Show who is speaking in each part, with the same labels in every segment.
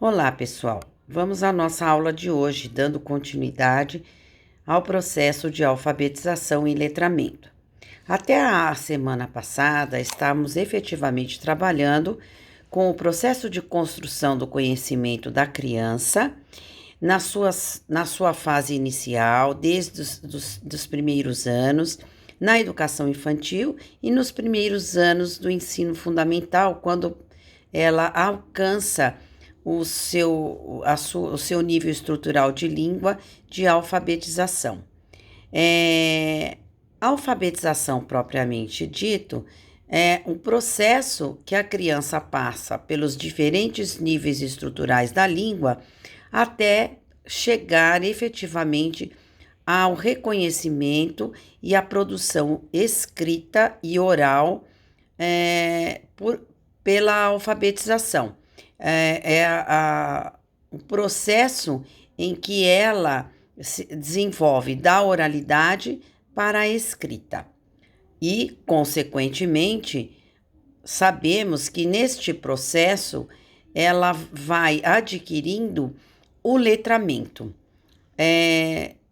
Speaker 1: Olá, pessoal. Vamos à nossa aula de hoje, dando continuidade ao processo de alfabetização e letramento. Até a semana passada, estávamos efetivamente trabalhando com o processo de construção do conhecimento da criança na sua fase inicial, desde dos primeiros anos, na educação infantil e nos primeiros anos do ensino fundamental, quando ela alcança o seu nível estrutural de língua de alfabetização. A alfabetização propriamente dito é um processo que a criança passa pelos diferentes níveis estruturais da língua até chegar efetivamente ao reconhecimento e à produção escrita e oral pela alfabetização. O processo em que ela se desenvolve da oralidade para a escrita. E, consequentemente, sabemos que neste processo ela vai adquirindo o letramento.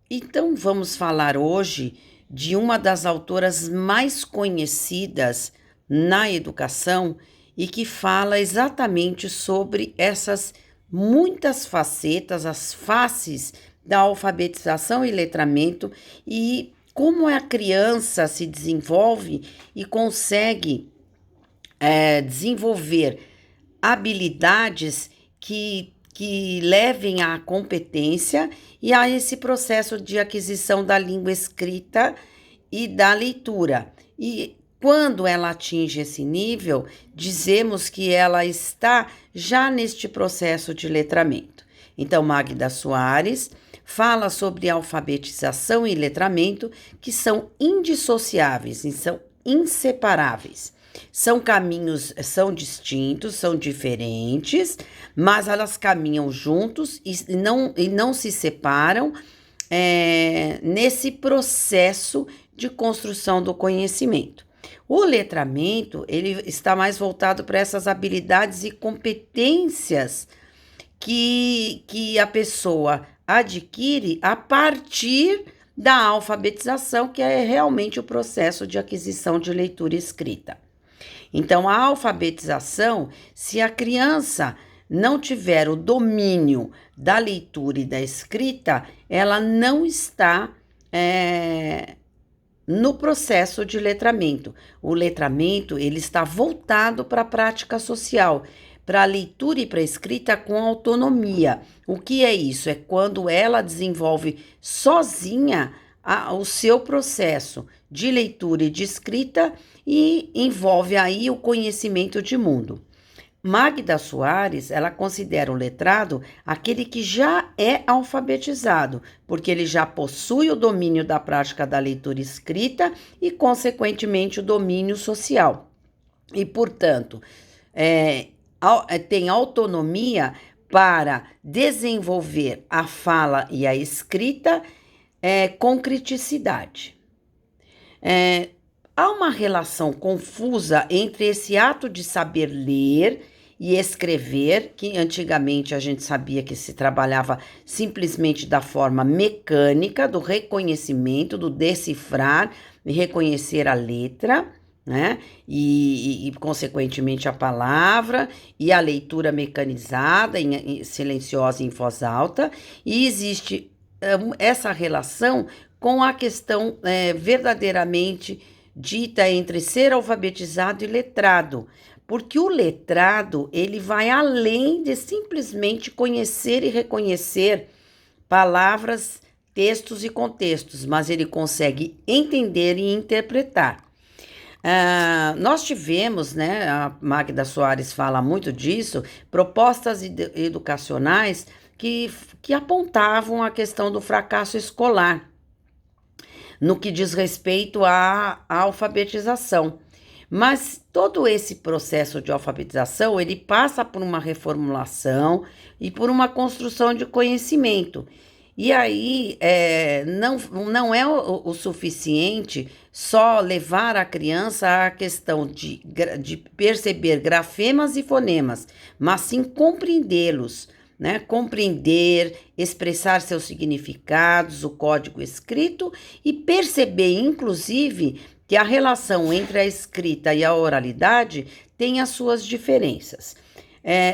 Speaker 1: Então, vamos falar hoje de uma das autoras mais conhecidas na educação e que fala exatamente sobre essas muitas facetas, as faces da alfabetização e letramento e como a criança se desenvolve e consegue desenvolver habilidades que levem à competência e a esse processo de aquisição da língua escrita e da leitura. E quando ela atinge esse nível, dizemos que ela está já neste processo de letramento. Então, Magda Soares fala sobre alfabetização e letramento que são indissociáveis e são inseparáveis. São caminhos, são distintos, são diferentes, mas elas caminham juntos e não se separam nesse processo de construção do conhecimento. O letramento, ele está mais voltado para essas habilidades e competências que a pessoa adquire a partir da alfabetização, que é realmente o processo de aquisição de leitura e escrita. Então, a alfabetização, se a criança não tiver o domínio da leitura e da escrita, ela não está no processo de letramento. O letramento, ele está voltado para a prática social, para a leitura e para a escrita com autonomia. O que é isso? É quando ela desenvolve sozinha o seu processo de leitura e de escrita e envolve aí o conhecimento de mundo. Magda Soares, ela considera o letrado aquele que já é alfabetizado, porque ele já possui o domínio da prática da leitura escrita e, consequentemente, o domínio social. E, portanto, tem autonomia para desenvolver a fala e a escrita com criticidade. Há uma relação confusa entre esse ato de saber ler e escrever, que antigamente a gente sabia que se trabalhava simplesmente da forma mecânica, do reconhecimento, do decifrar e reconhecer a letra, né? E consequentemente a palavra e a leitura mecanizada, silenciosa em voz alta, e existe essa relação com a questão verdadeiramente dita entre ser alfabetizado e letrado, porque o letrado, ele vai além de simplesmente conhecer e reconhecer palavras, textos e contextos, mas ele consegue entender e interpretar. Nós tivemos, né, a Magda Soares fala muito disso, propostas educacionais que apontavam a questão do fracasso escolar, no que diz respeito à alfabetização. Mas todo esse processo de alfabetização, ele passa por uma reformulação e por uma construção de conhecimento. E aí, não é o suficiente só levar a criança à questão de perceber grafemas e fonemas, mas sim compreendê-los, né? Compreender, expressar seus significados, o código escrito e perceber, inclusive, que a relação entre a escrita e a oralidade tem as suas diferenças.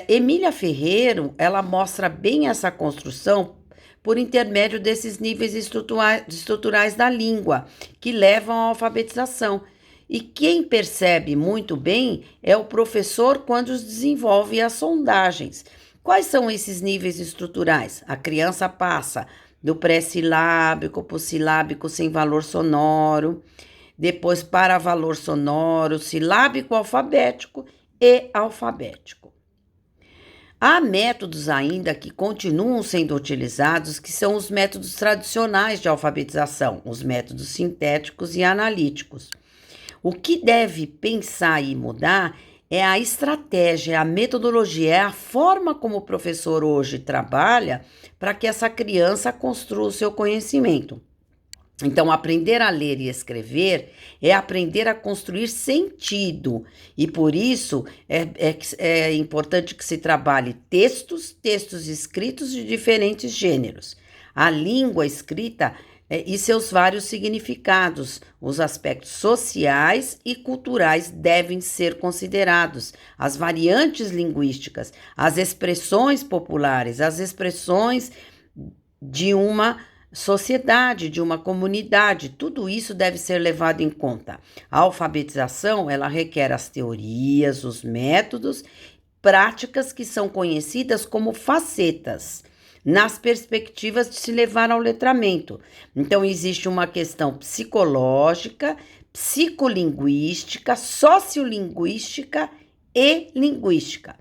Speaker 1: Emília Ferreiro, ela mostra bem essa construção por intermédio desses níveis estruturais da língua, que levam à alfabetização. E quem percebe muito bem é o professor quando desenvolve as sondagens. Quais são esses níveis estruturais? A criança passa do pré-silábico para o silábico sem valor sonoro, depois para valor sonoro, silábico alfabético e alfabético. Há métodos ainda que continuam sendo utilizados, que são os métodos tradicionais de alfabetização, os métodos sintéticos e analíticos. O que deve pensar e mudar é a estratégia, a metodologia, é a forma como o professor hoje trabalha para que essa criança construa o seu conhecimento. Então, aprender a ler e escrever é aprender a construir sentido. E por isso é importante que se trabalhe textos escritos de diferentes gêneros. A língua escrita e seus vários significados, os aspectos sociais e culturais devem ser considerados, as variantes linguísticas, as expressões populares, as expressões de uma sociedade, de uma comunidade, tudo isso deve ser levado em conta. A alfabetização, ela requer as teorias, os métodos, práticas que são conhecidas como facetas, nas perspectivas de se levar ao letramento. Então, existe uma questão psicológica, psicolinguística, sociolinguística e linguística.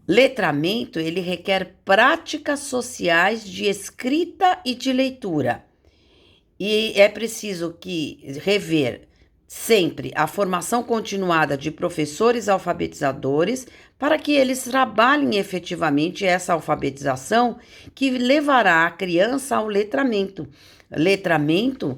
Speaker 1: Letramento, ele requer práticas sociais de escrita e de leitura. E é preciso rever sempre a formação continuada de professores alfabetizadores para que eles trabalhem efetivamente essa alfabetização que levará a criança ao letramento. Letramento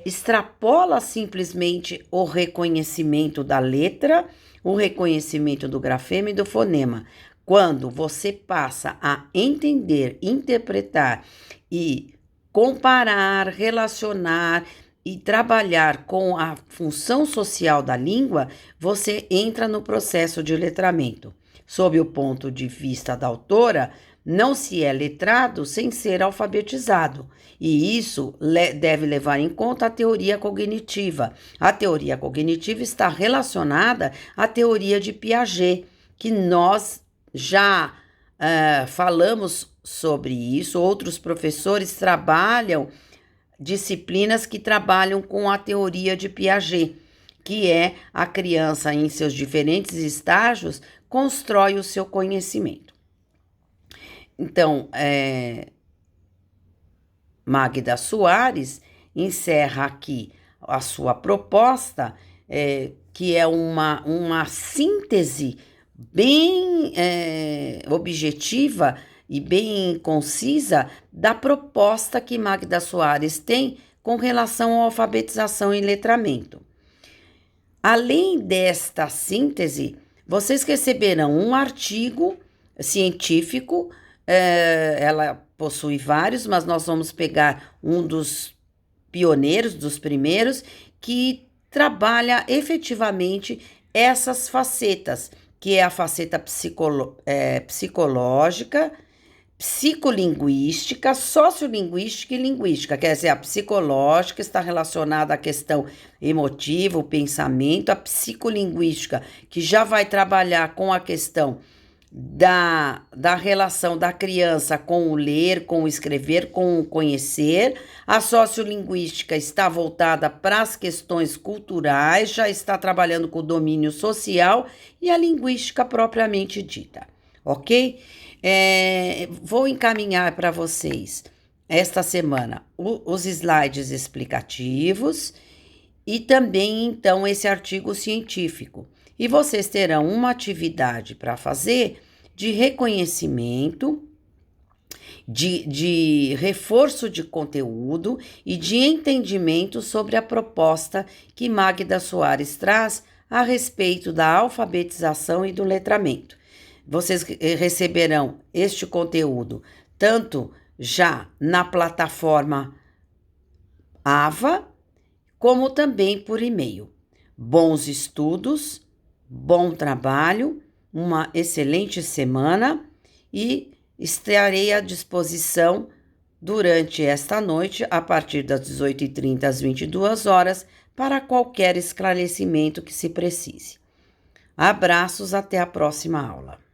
Speaker 1: extrapola simplesmente o reconhecimento da letra, o reconhecimento do grafema e do fonema. Quando você passa a entender, interpretar e comparar, relacionar e trabalhar com a função social da língua, você entra no processo de letramento. Sob o ponto de vista da autora, não se é letrado sem ser alfabetizado, e isso deve levar em conta a teoria cognitiva. A teoria cognitiva está relacionada à teoria de Piaget, que nós já falamos sobre isso, outros professores trabalham disciplinas que trabalham com a teoria de Piaget, que é a criança em seus diferentes estágios constrói o seu conhecimento. Então, Magda Soares encerra aqui a sua proposta, que é uma síntese bem objetiva e bem concisa da proposta que Magda Soares tem com relação à alfabetização e letramento. Além desta síntese, vocês receberão um artigo científico, ela possui vários, mas nós vamos pegar um dos pioneiros, dos primeiros, que trabalha efetivamente essas facetas, que é a faceta psicológica, psicolinguística, sociolinguística e linguística. Quer dizer, a psicológica está relacionada à questão emotiva, o pensamento, a psicolinguística, que já vai trabalhar com a questão da relação da criança com o ler, com o escrever, com o conhecer. A sociolinguística está voltada para as questões culturais, já está trabalhando com o domínio social e a linguística propriamente dita, ok? Vou encaminhar para vocês esta semana os slides explicativos e também, então, esse artigo científico. E vocês terão uma atividade para fazer de reconhecimento, de reforço de conteúdo e de entendimento sobre a proposta que Magda Soares traz a respeito da alfabetização e do letramento. Vocês receberão este conteúdo tanto já na plataforma AVA, como também por e-mail. Bons estudos, bom trabalho, uma excelente semana e estarei à disposição durante esta noite, a partir das 18h30 às 22 horas, para qualquer esclarecimento que se precise. Abraços, até a próxima aula.